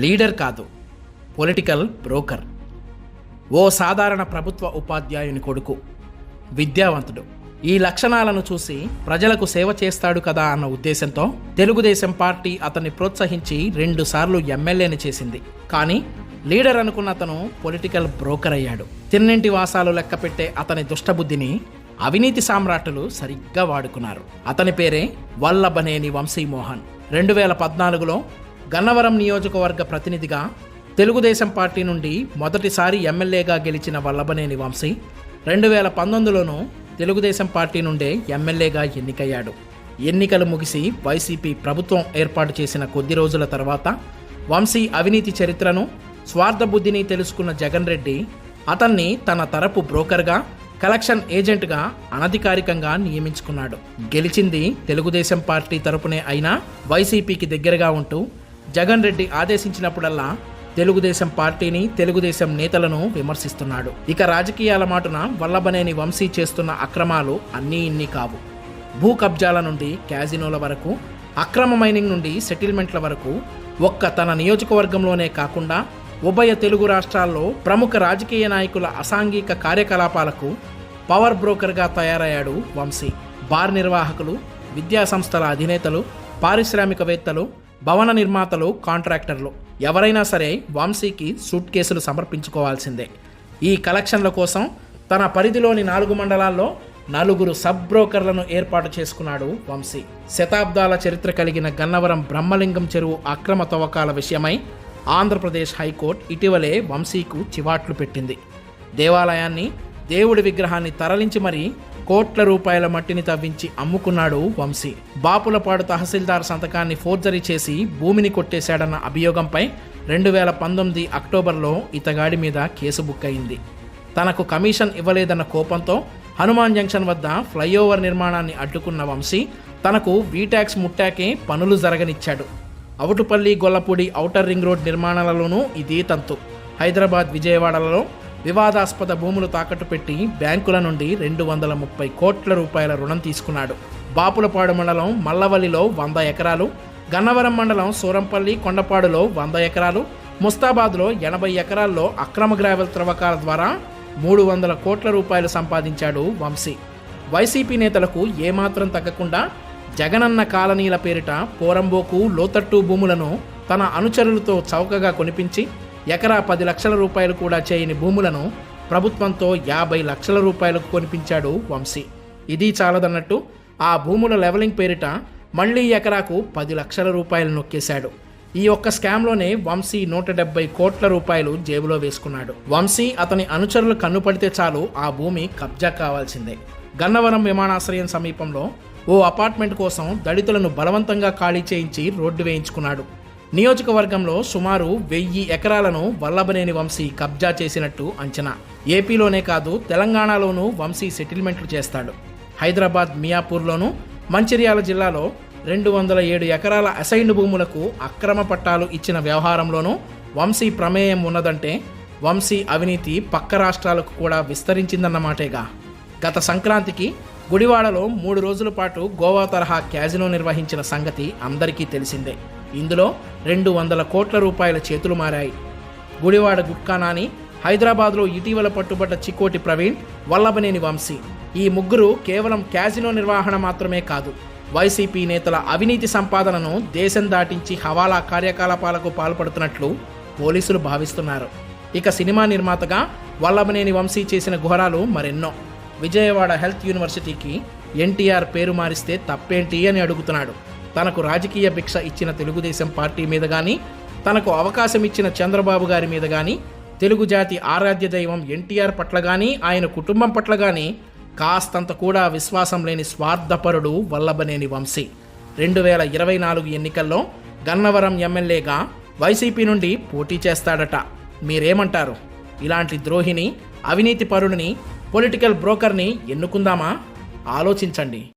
Leader కాదు, political broker. ఓ సాధారణ ప్రభుత్వ ఉపాధ్యాయుని కొడుకు, విద్యావంతుడు. ఈ లక్షణాలను చూసి ప్రజలకు సేవ చేస్తాడు కదా అన్న ఉద్దేశంతో తెలుగుదేశం పార్టీ అతన్ని ప్రోత్సహించి 2 సార్లు ఎమ్మెల్యేని చేసింది. కానీ లీడర్ అనుకున్న అతను పొలిటికల్ బ్రోకర్ అయ్యాడు. తిన్నింటి వాసాలు లెక్కపెట్టే అతని దుష్టబుద్ధిని అవినీతి సామ్రాట్టులు సరిగ్గా వాడుకున్నారు. అతని పేరే వల్లభనేని వంశీమోహన్. 2014లో గన్నవరం నియోజకవర్గ ప్రతినిధిగా తెలుగుదేశం పార్టీ నుండి మొదటిసారి ఎమ్మెల్యేగా గెలిచిన వల్లభనేని వంశీ 2019లోనూ తెలుగుదేశం పార్టీ నుండే ఎమ్మెల్యేగా ఎన్నికయ్యాడు. ఎన్నికలు ముగిసి వైసీపీ ప్రభుత్వం ఏర్పాటు చేసిన కొద్ది రోజుల తర్వాత వంశీ అవినీతి చరిత్రను, స్వార్థబుద్ధిని తెలుసుకున్న జగన్ రెడ్డి అతన్ని తన తరపు బ్రోకర్గా, కలెక్షన్ ఏజెంట్గా అనధికారికంగా నియమించుకున్నాడు. గెలిచింది తెలుగుదేశం పార్టీ తరపునే అయినా వైసీపీకి దగ్గరగా ఉంటూ జగన్ రెడ్డి ఆదేశించినప్పుడల్లా తెలుగుదేశం పార్టీని, తెలుగుదేశం నేతలను విమర్శిస్తున్నాడు. ఇక రాజకీయాల మాటున వల్లభనేని వంశీ చేస్తున్న అక్రమాలు అన్నీ ఇన్ని కావు. భూ కబ్జాల నుండి క్యాజినోల వరకు, అక్రమ మైనింగ్ నుండి సెటిల్మెంట్ల వరకు ఒక్క తన నియోజకవర్గంలోనే కాకుండా ఉభయ తెలుగు రాష్ట్రాల్లో ప్రముఖ రాజకీయ నాయకుల అసాంఘిక కార్యకలాపాలకు పవర్ బ్రోకర్గా తయారయ్యాడు వంశీ. బార్ నిర్వాహకులు, విద్యా సంస్థల అధినేతలు, పారిశ్రామికవేత్తలు, భవన నిర్మాతలు, కాంట్రాక్టర్లు ఎవరైనా సరే వంశీకి సూట్ కేసులు సమర్పించుకోవాల్సిందే. ఈ కలెక్షన్ల కోసం తన పరిధిలోని 4 మండలాల్లో 4 సబ్ బ్రోకర్లను ఏర్పాటు చేసుకున్నాడు వంశీ. శతాబ్దాల చరిత్ర కలిగిన గన్నవరం బ్రహ్మలింగం చెరువు అక్రమ తవ్వకాల విషయమై ఆంధ్రప్రదేశ్ హైకోర్టు ఇటీవలే వంశీకు చివాట్లు పెట్టింది. దేవాలయాన్ని, దేవుడి విగ్రహాన్ని తరలించి మరీ కోట్ల రూపాయల మట్టిని తవ్వించి అమ్ముకున్నాడు వంశీ. బాపులపాడు తహసీల్దార్ సంతకాన్ని ఫోర్జరీ చేసి భూమిని కొట్టేశాడన్న అభియోగంపై 2019 అక్టోబర్లో ఇతగాడి మీద కేసు బుక్ అయింది. తనకు కమిషన్ ఇవ్వలేదన్న కోపంతో హనుమాన్ జంక్షన్ వద్ద ఫ్లైఓవర్ నిర్మాణాన్ని అడ్డుకున్న వంశీ తనకు వీటాక్స్ ముట్టాకే పనులు జరగనిచ్చాడు. అవుటుపల్లి, గొల్లపూడి ఔటర్ రింగ్ రోడ్ నిర్మాణాలలోనూ ఇదే తంతు. హైదరాబాద్, విజయవాడలలో వివాదాస్పద భూములు తాకట్టు పెట్టి బ్యాంకుల నుండి 230 కోట్ల రూపాయల రుణం తీసుకున్నాడు. బాపులపాడు మండలం మల్లవల్లిలో 100 ఎకరాలు, గన్నవరం మండలం సూరంపల్లి, కొండపాడులో 100 ఎకరాలు, ముస్తాబాద్లో 80 ఎకరాల్లో అక్రమ గ్రావెల్ త్రవ్వకాల ద్వారా 300 కోట్ల రూపాయలు సంపాదించాడు వంశీ. వైసీపీ నేతలకు ఏమాత్రం తగ్గకుండా జగనన్న కాలనీల పేరిట పోరంబోకు, లోతట్టు భూములను తన అనుచరులతో చౌకగా కొనిపించి ఎకరా 10 లక్షల రూపాయలు కూడా చేయని భూములను ప్రభుత్వంతో 50 లక్షల రూపాయలకు కొనిపించాడు వంశీ. ఇది చాలదన్నట్టు ఆ భూముల లెవలింగ్ పేరిట మళ్లీ ఎకరాకు 10 లక్షల రూపాయలు నొక్కేశాడు. ఈ ఒక్క స్కామ్లోనే వంశీ 170 కోట్ల రూపాయలు జేబులో వేసుకున్నాడు. వంశీ, అతని అనుచరులు కన్నుపడితే చాలు ఆ భూమి కబ్జా కావాల్సిందే. గన్నవరం విమానాశ్రయం సమీపంలో ఓ అపార్ట్మెంట్ కోసం దళితులను బలవంతంగా ఖాళీ చేయించి రోడ్డు వేయించుకున్నాడు. నియోజకవర్గంలో సుమారు 1000 ఎకరాలను వల్లభనేని వంశీ కబ్జా చేసినట్టు అంచనా. ఏపీలోనే కాదు, తెలంగాణలోనూ వంశీ సెటిల్మెంట్లు చేస్తాడు. హైదరాబాద్ మియాపూర్లోనూ, మంచిర్యాల జిల్లాలో 207 ఎకరాల అసైన్డ్ భూములకు అక్రమ పట్టాలు ఇచ్చిన వ్యవహారంలోనూ వంశీ ప్రమేయం ఉన్నదంటే వంశీ అవినీతి పక్క రాష్ట్రాలకు కూడా విస్తరించిందన్నమాటేగా. గత సంక్రాంతికి గుడివాడలో 3 రోజుల పాటు గోవా తరహా క్యాజినో నిర్వహించిన సంగతి అందరికీ తెలిసిందే. ఇందులో 200 కోట్ల రూపాయల చేతులు మారాయి. గుడివాడ గుట్కా నాని, హైదరాబాద్లో ఇటీవల పట్టుబడ్డ చిక్కోటి ప్రవీణ్, వల్లభనేని వంశీ ఈ ముగ్గురు కేవలం క్యాజినో నిర్వహణ మాత్రమే కాదు, వైసీపీ నేతల అవినీతి సంపాదనను దేశం దాటించి హవాలా కార్యకలాపాలకు పాల్పడుతున్నట్లు పోలీసులు భావిస్తున్నారు. ఇక సినిమా నిర్మాతగా వల్లభనేని వంశీ చేసిన ఘోరాలు మరెన్నో. విజయవాడ హెల్త్ యూనివర్సిటీకి ఎన్టీఆర్ పేరు మారిస్తే తప్పేంటి అని అడుగుతున్నాడు. తనకు రాజకీయ భిక్ష ఇచ్చిన తెలుగుదేశం పార్టీ మీద కానీ, తనకు అవకాశం ఇచ్చిన చంద్రబాబు గారి మీద కానీ, తెలుగు జాతి ఆరాధ్య దైవం ఎన్టీఆర్ పట్ల కానీ, ఆయన కుటుంబం పట్ల కానీ కాస్తంత కూడా విశ్వాసం లేని స్వార్థపరుడు వల్లభనేని వంశీ. 2024 ఎన్నికల్లో గన్నవరం ఎమ్మెల్యేగా వైసీపీ నుండి పోటీ చేస్తాడట. మీరేమంటారు? ఇలాంటి ద్రోహిని, అవినీతి పరుడిని, పొలిటికల్ బ్రోకర్ని ఎన్నుకుందామా? ఆలోచించండి.